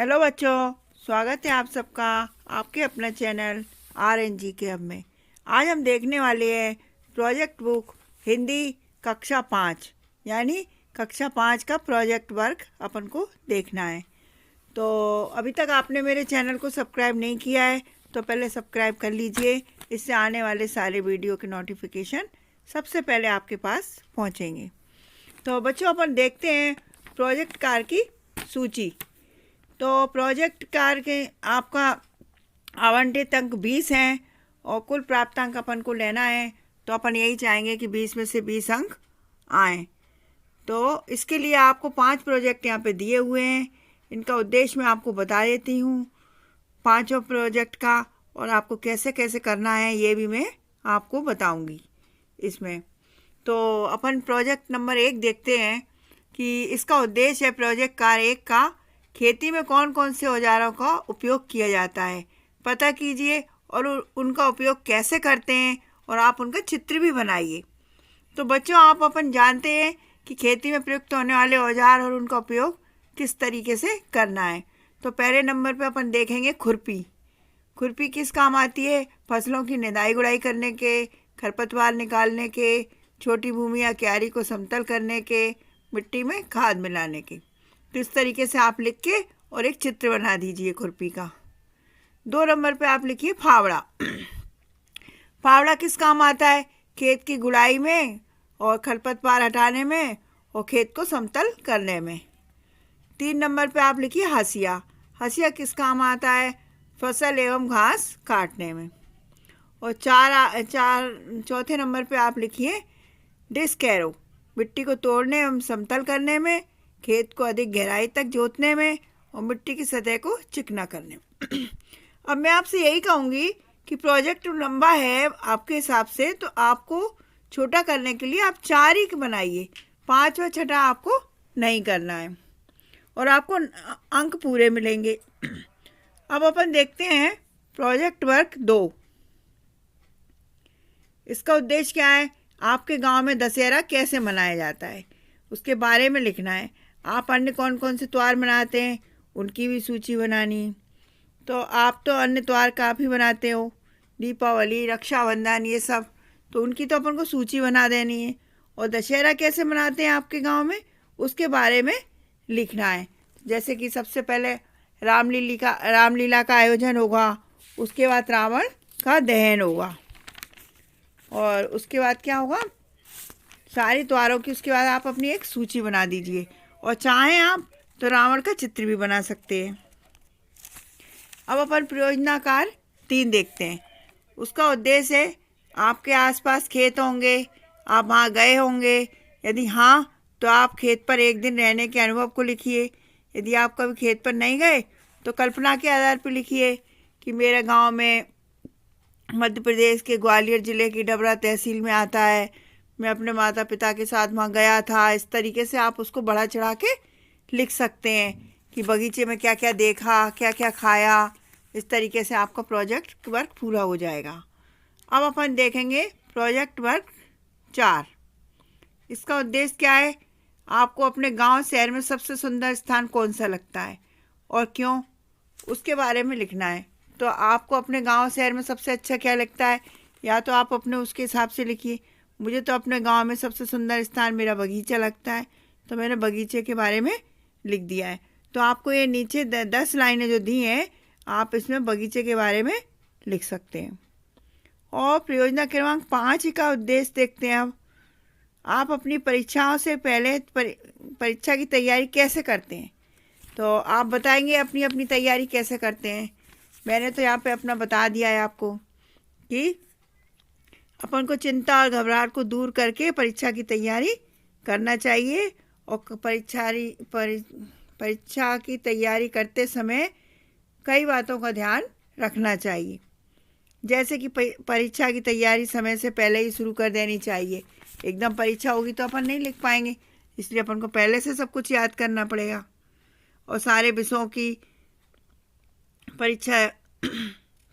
Hello बच्चों, स्वागत है आप सबका आपके अपना चैनल RNG के हब में। आज हम देखने वाले हैं प्रोजेक्ट बुक हिंदी कक्षा 5 यानी कक्षा 5 का प्रोजेक्ट वर्क अपन को देखना है। तो अभी तक आपने मेरे चैनल को सब्सक्राइब नहीं किया है तो पहले सब्सक्राइब कर लीजिए। इससे आने वाले सारे वीडियो के नोटिफिकेशन सबसे पहले आपके पास पहुंचेंगे। तो बच्चों, अपन देखते हैं प्रोजेक्ट कार की सूची। तो प्रोजेक्ट कार्य के आपका आवंटित अंक 20 हैं और कुल प्राप्तांक अपन को लेना है। तो अपन यही चाहेंगे कि 20 में से 20 अंक आएँ। तो इसके लिए आपको 5 प्रोजेक्ट यहाँ पे दिए हुए हैं। इनका उद्देश्य मैं आपको बता देती हूँ पांचों प्रोजेक्ट का, और आपको कैसे कैसे करना है ये भी मैं आपको बताऊँगी इसमें। तो अपन प्रोजेक्ट नंबर 1 देखते हैं कि इसका उद्देश्य है प्रोजेक्ट कार्य 1 का खेती में कौन कौन से औजारों का उपयोग किया जाता है पता कीजिए और उनका उपयोग कैसे करते हैं, और आप उनका चित्र भी बनाइए। तो बच्चों, आप अपन जानते हैं कि खेती में प्रयुक्त होने वाले औजार और उनका उपयोग किस तरीके से करना है। तो पहले नंबर पे अपन देखेंगे खुरपी। खुरपी किस काम आती है? फसलों की निदाई गुड़ाई करने के, खरपतवार निकालने के, छोटी भूमि या क्यारी को समतल करने के, मिट्टी में खाद मिलाने के। तो इस तरीके से आप लिख के और एक चित्र बना दीजिए खुरपी का। 2 नंबर पे आप लिखिए फावड़ा। फावड़ा किस काम आता है? खेत की गुड़ाई में और खरपतवार हटाने में और खेत को समतल करने में। 3 नंबर पे आप लिखिए हसिया। हसिया किस काम आता है? फसल एवं घास काटने में। और चौथे नंबर पे आप लिखिए डिस्क एरो। मिट्टी को तोड़ने एवं समतल करने में, खेत को अधिक गहराई तक जोतने में और मिट्टी की सतह को चिकना करने में। अब मैं आपसे यही कहूँगी कि प्रोजेक्ट लंबा है आपके हिसाब से, तो आपको छोटा करने के लिए आप 4 ही बनाइए। 5 व 6 आपको नहीं करना है और आपको अंक पूरे मिलेंगे। अब अपन देखते हैं प्रोजेक्ट वर्क 2। इसका उद्देश्य क्या है? आपके गांव में दशहरा कैसे मनाया जाता है उसके बारे में लिखना है। आप अन्य कौन कौन से त्योहार मनाते हैं उनकी भी सूची बनानी। तो आप तो अन्य त्योहार काफ़ी बनाते हो, दीपावली, रक्षाबंधन, ये सब, तो उनकी तो अपन को सूची बना देनी है। और दशहरा कैसे मनाते हैं आपके गांव में उसके बारे में लिखना है। जैसे कि सबसे पहले रामलीला का आयोजन होगा, उसके बाद रावण का दहन होगा, और उसके बाद क्या होगा, सारे त्योहारों की उसके बाद आप अपनी एक सूची बना दीजिए। और चाहें आप तो रावण का चित्र भी बना सकते हैं। अब अपन परियोजना कार्य 3 देखते हैं। उसका उद्देश्य है आपके आसपास खेत होंगे, आप वहाँ गए होंगे। यदि हाँ तो आप खेत पर एक दिन रहने के अनुभव को लिखिए। यदि आप कभी खेत पर नहीं गए तो कल्पना के आधार पर लिखिए कि मेरे गांव में मध्य प्रदेश के ग्वालियर ज़िले की डबरा तहसील में आता है, मैं अपने माता पिता के साथ वहाँ गया था। इस तरीके से आप उसको बढ़ा चढ़ा के लिख सकते हैं कि बगीचे में क्या क्या देखा, क्या क्या खाया। इस तरीके से आपका प्रोजेक्ट वर्क पूरा हो जाएगा। अब अपन देखेंगे प्रोजेक्ट वर्क 4। इसका उद्देश्य क्या है? आपको अपने गांव शहर में सबसे सुंदर स्थान कौन सा लगता है और क्यों, उसके बारे में लिखना है। तो आपको अपने गांव शहर में सबसे अच्छा क्या लगता है, या तो आप अपने उसके हिसाब से लिखिए। मुझे तो अपने गांव में सबसे सुंदर स्थान मेरा बगीचा लगता है, तो मैंने बगीचे के बारे में लिख दिया है। तो आपको ये नीचे 10 लाइनें जो दी हैं, आप इसमें बगीचे के बारे में लिख सकते हैं। और परियोजना क्रमांक 5 का उद्देश्य देखते हैं। अब आप अपनी परीक्षाओं से पहले परीक्षा की तैयारी कैसे करते हैं, तो आप बताएंगे अपनी अपनी तैयारी कैसे करते हैं। मैंने तो यहाँ पे अपना बता दिया है आपको कि अपन को चिंता और घबराहट को दूर करके परीक्षा की तैयारी करना चाहिए। और परीक्षा की तैयारी करते समय कई बातों का ध्यान रखना चाहिए। जैसे कि परीक्षा की तैयारी समय से पहले ही शुरू कर देनी चाहिए। एकदम परीक्षा होगी तो अपन नहीं लिख पाएंगे, इसलिए अपन को पहले से सब कुछ याद करना पड़ेगा। और सारे विषयों की परीक्षा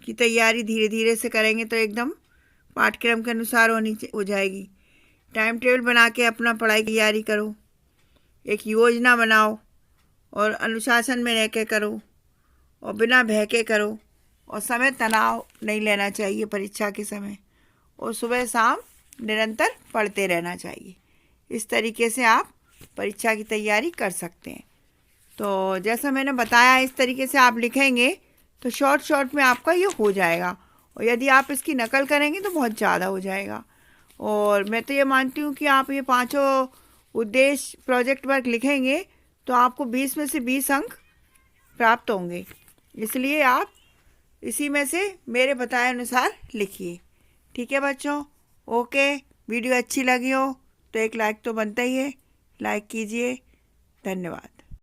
की तैयारी धीरे धीरे से करेंगे तो एकदम पाठ्यक्रम के अनुसार हो जाएगी। टाइम टेबल बना के अपना पढ़ाई की तैयारी करो, एक योजना बनाओ और अनुशासन में रह के करो। और बिना भय के करो, और समय तनाव नहीं लेना चाहिए परीक्षा के समय, और सुबह शाम निरंतर पढ़ते रहना चाहिए। इस तरीके से आप परीक्षा की तैयारी कर सकते हैं। तो जैसा मैंने बताया, इस तरीके से आप लिखेंगे तो शॉर्ट में आपका ये हो जाएगा, और यदि आप इसकी नकल करेंगे तो बहुत ज़्यादा हो जाएगा। और मैं तो ये मानती हूँ कि आप ये पांचों उद्देश्य प्रोजेक्ट वर्क लिखेंगे तो आपको 20 में से 20 अंक प्राप्त होंगे। इसलिए आप इसी में से मेरे बताए अनुसार लिखिए। ठीक है बच्चों, ओके। वीडियो अच्छी लगी हो तो एक लाइक तो बनता ही है, लाइक कीजिए। धन्यवाद।